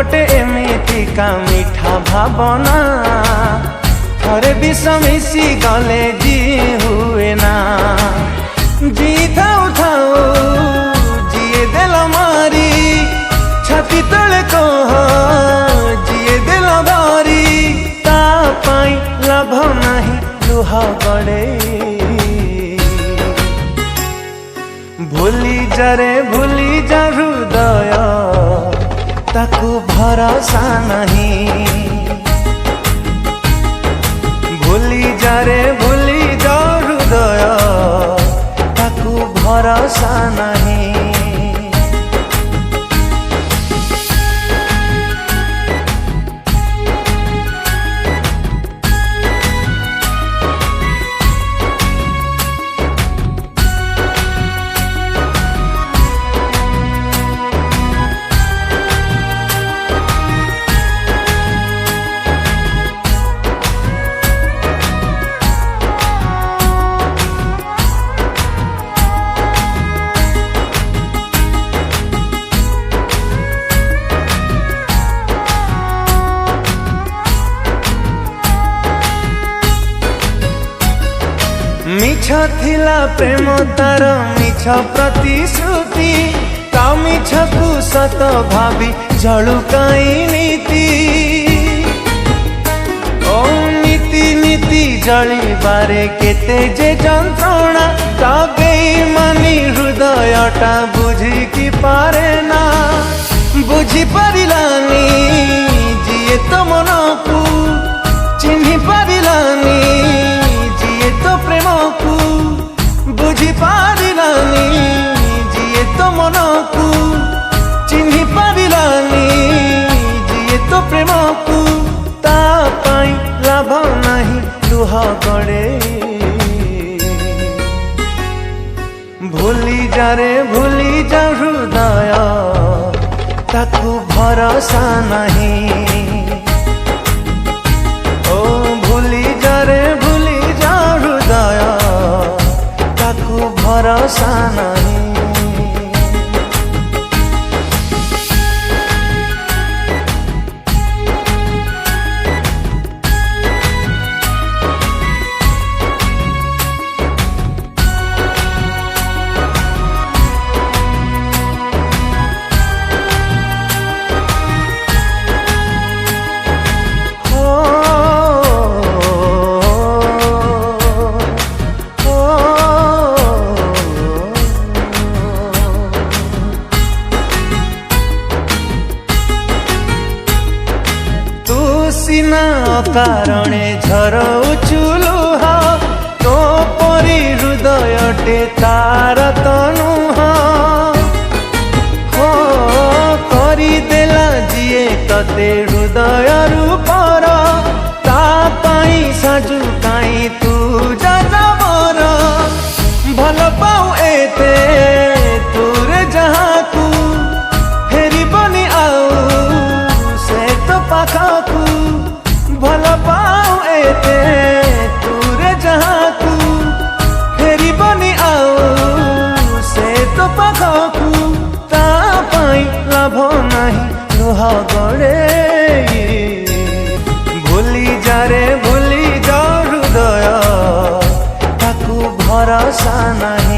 गोटे एमिति का मीठा भावना थरे विष मिसी गले जी हुए ना। जी थाऊ थाऊ जिए दिल मारी छाती तले कह जिए दिल बारी ता पाई लाभ नहीं लुह गड़े। भूली जा रे भूली जा हृदय ताकू भरोसा नहीं। भूली जा रे भूली जा हृदय ताकू भरोसा नहीं। मिछ थिला प्रेम तार मिछ प्रतिश्रुति ता मिछ को सत भावी झलुकाई नीति। ओ नीति नीति जली बारे केते जे जंत्रणा ता बेईमानी हृदयटा बुझी की पारे ना। बुझी पारिलानी जिए तो मन को चिन्ही पारिलानी जिए तो प्रेम को बुझी पारिलानी जिए तो मन को चिन्ही पारिलानी जिए तो प्रेम को ता पाई लाभ नहीं लुह गड़े। भूली जा रे भूली जा हृदय ताकू भरोसा नहीं। ओ भूली जा रे भूली जा हृदय ताकू भरोसा नहीं। सीना कारणे झरउचु लुह तो परी हृदयटे तार तनुह। हो करी देला जिए तते हृदय रूपर ता पाई साजु काई तू जाबर। भल पाऊ एते तुरे जहाँ को फेरी बनी आऊ से तो पाखकू। भल पाऊ एते तुरे जहाँ को फेरी बनी आऊ से तो पाखकू ता पाई लाभ नहीं लुह गड़े। भूली जा रे भूली जा हृदय ताकू भरोसा नहीं।